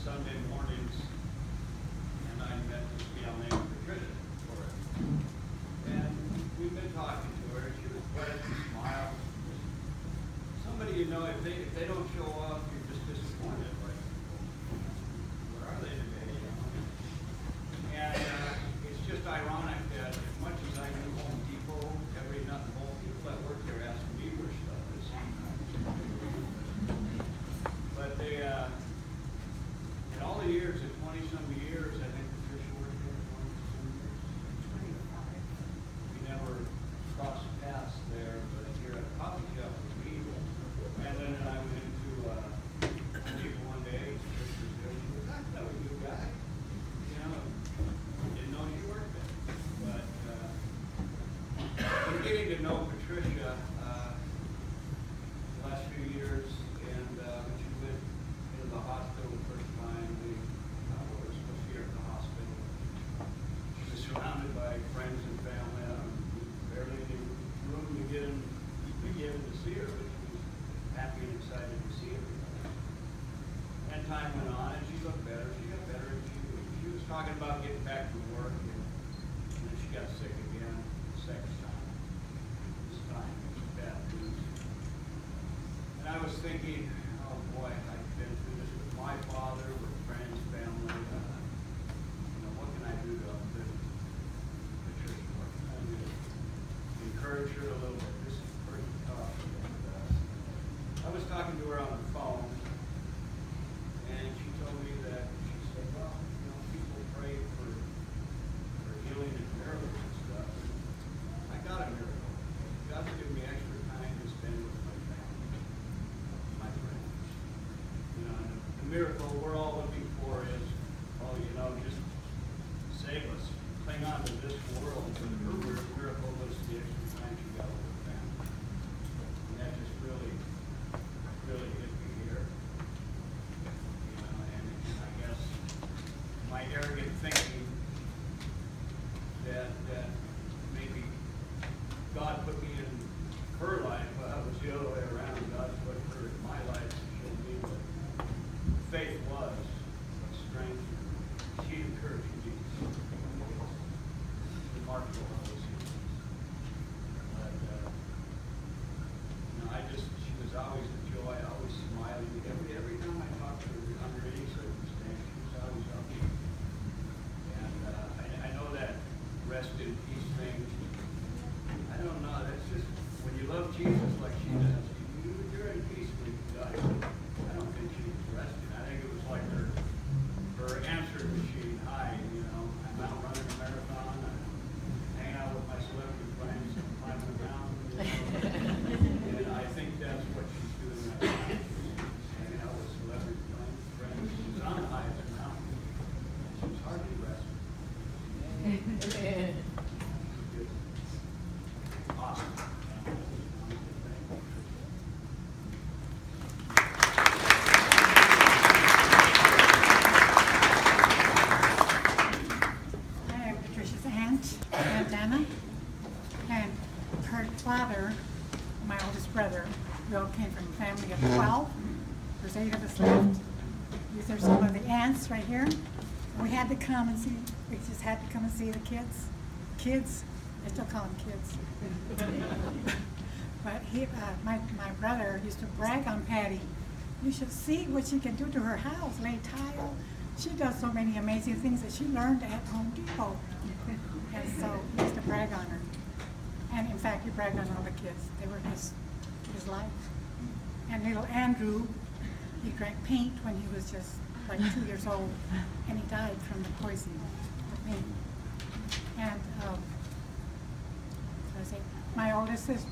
Sunday mornings, and I met this gal named Patricia for it. And we've been talking to her. She was pleasant, smiled. Somebody you know, if they don't show up, you're just disappointed. Like, where are they today? You know? And it's just ironic that as much as I knew Home Depot, Home people that work there asked me where stuff is. But they, in all the years, in 20-some years, I think Patricia worked there 20-some years. 25. We never crossed paths there, but here at a coffee shop with me. And then I went into Home Depot one day. Patricia was there. She goes, that was a good guy. You know, didn't know you worked there. But in getting to know Patricia the last few years, and when she went into the hospital the first time, we were supposed to see her in the hospital. She was surrounded by friends and family. We barely had room to get in to see her, but she was happy and excited to see everybody. And time went on, and she looked better. She got better, and she was talking about getting back to work, and then she got sick again the second time. This time it was bad news. And I was thinking, oh boy, I've been through this with my father, with friends, family. What can I do to uplift Patricia? What can I do to encourage her a little bit? This is pretty tough. And, I was talking to her on the phone, and she told me that, she said, well, people pray for healing and miracles and stuff. And I got a miracle. God's given me extra time to spend with my family, my friends. And the miracle we're all looking for is, just save us. Cling on to this world. But her miracle was the extra time she got with her family. And that just really hit me here. And I guess my arrogant thinking that maybe God put me in her life, but it was the other way around. God put her in my life to show me what faith was, what strength. She encouraged me. Remarkable how those things. But she was always a joy, always smiling. Every time I talked to her under any circumstance, she was always upbeat. And I know that rest in peace thing. I don't know. That's just when you love Jesus like she does, you're in peace with God. I don't think she was resting. I think it was like her answer machine. Hi, I'm out running a marathon. I'm hanging out with my celebrity friends. I'm climbing around. And I think that's what she's doing right now. She's hanging out with celebrity friends. She's on the highest mountain. She's hardly resting. Awesome. I'm Patricia's aunt, Aunt Anna, and her father, my oldest brother. We all came from a family of 12. There's 8 of us left. These are some of the aunts right here. We had to come and see. We just had to come and see the kids. Kids, I still call them kids. But my brother used to brag on Patty. You should see what she can do to her house, lay tile. She does so many amazing things that she learned at Home Depot. And so he used to brag on her. And in fact, he bragged on all the kids. They were his life. And little Andrew, he drank paint when he was just like 2 years old, and he died from the poison of paint. And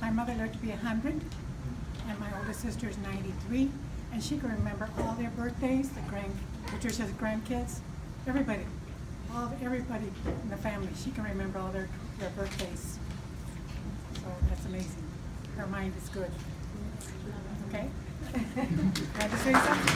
my mother lived to be 100, and my oldest sister is 93, and she can remember all their birthdays, Patricia's grandkids, everybody in the family. She can remember all their birthdays. So that's amazing. Her mind is good. Okay? Had to say something?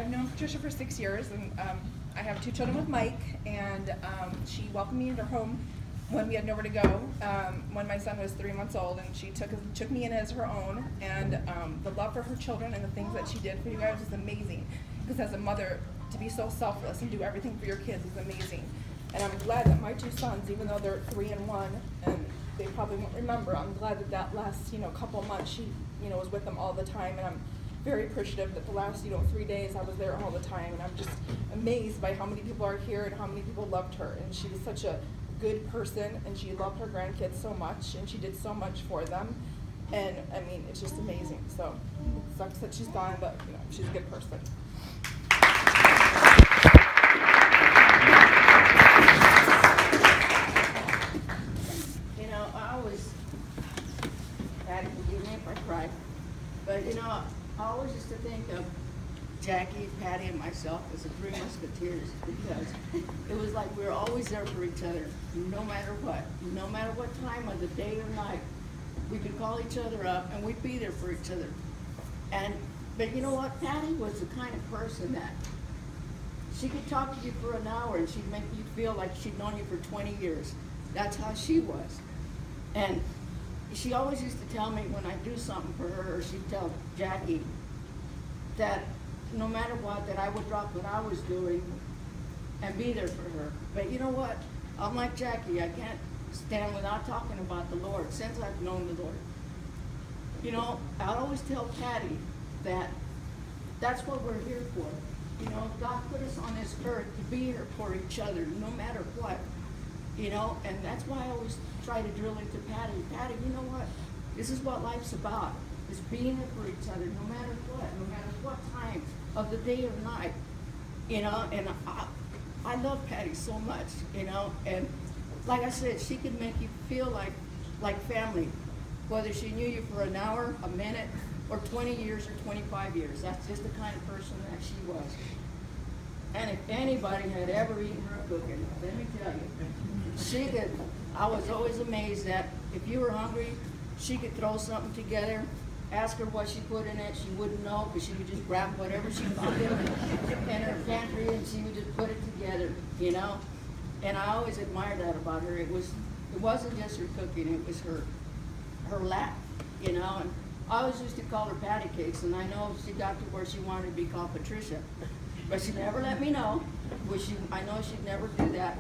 I've known Patricia for 6 years, and I have 2 children with Mike, and she welcomed me into her home when we had nowhere to go, when my son was 3 months old, and she took me in as her own, and the love for her children and the things that she did for you guys is amazing, because as a mother, to be so selfless and do everything for your kids is amazing. And I'm glad that my 2 sons, even though they're 3 and 1, and they probably won't remember, I'm glad that last, couple months she, was with them all the time, and I'm very appreciative that the last, 3 days I was there all the time, and I'm just amazed by how many people are here and how many people loved her. And she was such a good person, and she loved her grandkids so much, and she did so much for them. And I mean, it's just amazing. So it sucks that she's gone, but she's a good person. I always, Patty, forgive me if I cry, but I always used to think of Jackie, Patty, and myself as the 3 Musketeers, because it was like we were always there for each other, no matter what time of the day or night. We could call each other up and we'd be there for each other. But you know what? Patty was the kind of person that she could talk to you for an hour and she'd make you feel like she'd known you for 20 years. That's how she was. And she always used to tell me when I do something for her, or she'd tell Jackie that no matter what, that I would drop what I was doing and be there for her. But you know what? I'm like Jackie, I can't stand without talking about the Lord since I've known the Lord. I'll always tell Patty that that's what we're here for. God put us on this earth to be here for each other, no matter what. And that's why I always try to drill into Patty. Patty, you know what? This is what life's about. It's being here for each other, no matter what time of the day or night. And I love Patty so much, and like I said, she could make you feel like family, whether she knew you for an hour, a minute, or 20 years or 25 years. That's just the kind of person that she was. And if anybody had ever eaten her cooking, let me tell you, I was always amazed that if you were hungry, she could throw something together, ask her what she put in it, she wouldn't know, because she would just grab whatever she found in her pantry and she would just put it together, And I always admired that about her. It wasn't just her cooking, it was her laugh, And I always used to call her Patty Cakes, and I know she got to where she wanted to be called Patricia. But she never let me know. I know she'd never do that.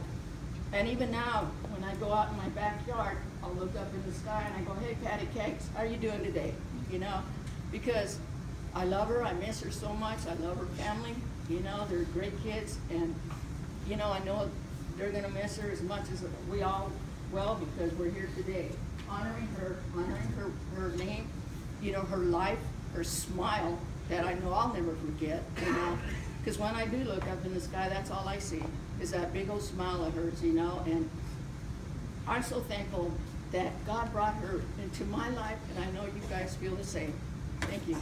And even now, when I go out in my backyard, I'll look up in the sky and I go, "Hey, Patty Cakes, how are you doing today?" Because I love her, I miss her so much, I love her family, they're great kids, and, I know they're gonna miss her as much as we all will, because we're here today, honoring her name, her life, her smile, that I know I'll never forget, because when I do look up in the sky, that's all I see, is that big old smile of hers, and I'm so thankful that God brought her into my life, and I know you guys feel the same. Thank you.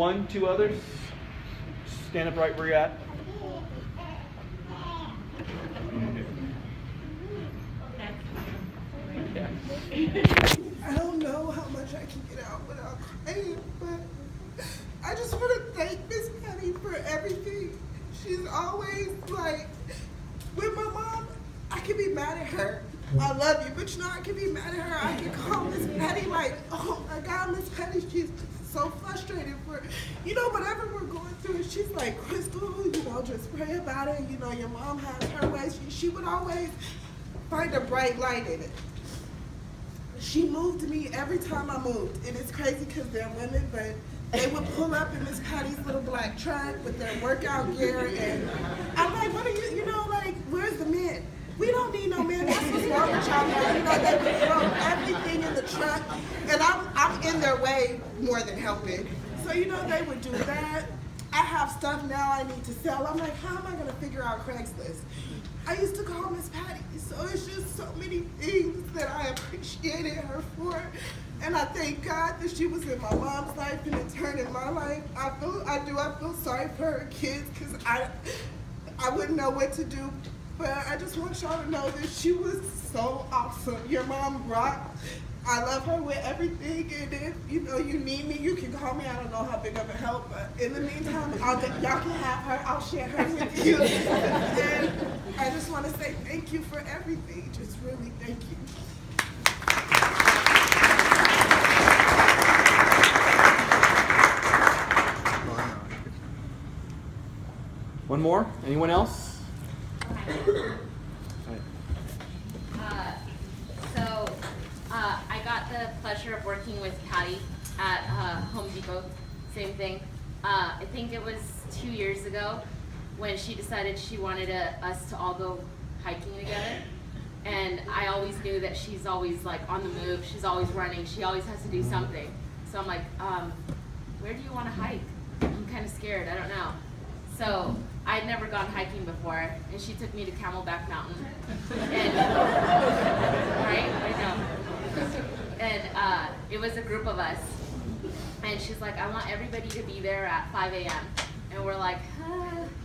one, two others. Stand up right where you're at. Yeah. I don't know how much I can get out without crying, but I just want to thank Miss Patty for everything. She's always like, with my mom, I can be mad at her. I love you, but you know, I can be mad at her. I can call Miss Patty like, oh my God, Miss Patty, she's so frustrated for, you know, whatever we're going through. She's like, Crystal, you know, just pray about it. You know, your mom has her ways. She would always find a bright light in it. She moved me every time I moved, and it's crazy because they're women, but they would pull up in Miss Patty's little black truck with their workout gear, and I'm like, what are you, you know, like, where's the men? We don't need no men. That's what's wrong with y'all, man. You know, they would throw everything in the truck, and I'm in their way more than helping. So, you know, they would do that. I have stuff now I need to sell. I'm like, how am I going to figure out Craigslist? I used to call Miss Patty, so it's just so many things that I appreciated her for. And I thank God that she was in my mom's life and in turn in my life. I feel sorry for her kids because I wouldn't know what to do. But I just want y'all to know that she was so awesome. Your mom rocked. I love her with everything, and if you know you need me, you can call me. I don't know how big of a help, but in the meantime, y'all can have her. I'll share her with you. And I just want to say thank you for everything. Just really thank you. One more? Anyone else? I got the pleasure of working with Patty at Home Depot. Same thing. I think it was 2 years ago when she decided she wanted us to all go hiking together. And I always knew that she's always like on the move. She's always running. She always has to do something. So I'm like, where do you want to hike? I'm kind of scared. I don't know. So I'd never gone hiking before, and she took me to Camelback Mountain. And, right? I know. And it was a group of us. And she's like, I want everybody to be there at 5 a.m. And we're like,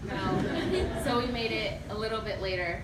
no. So we made it a little bit later.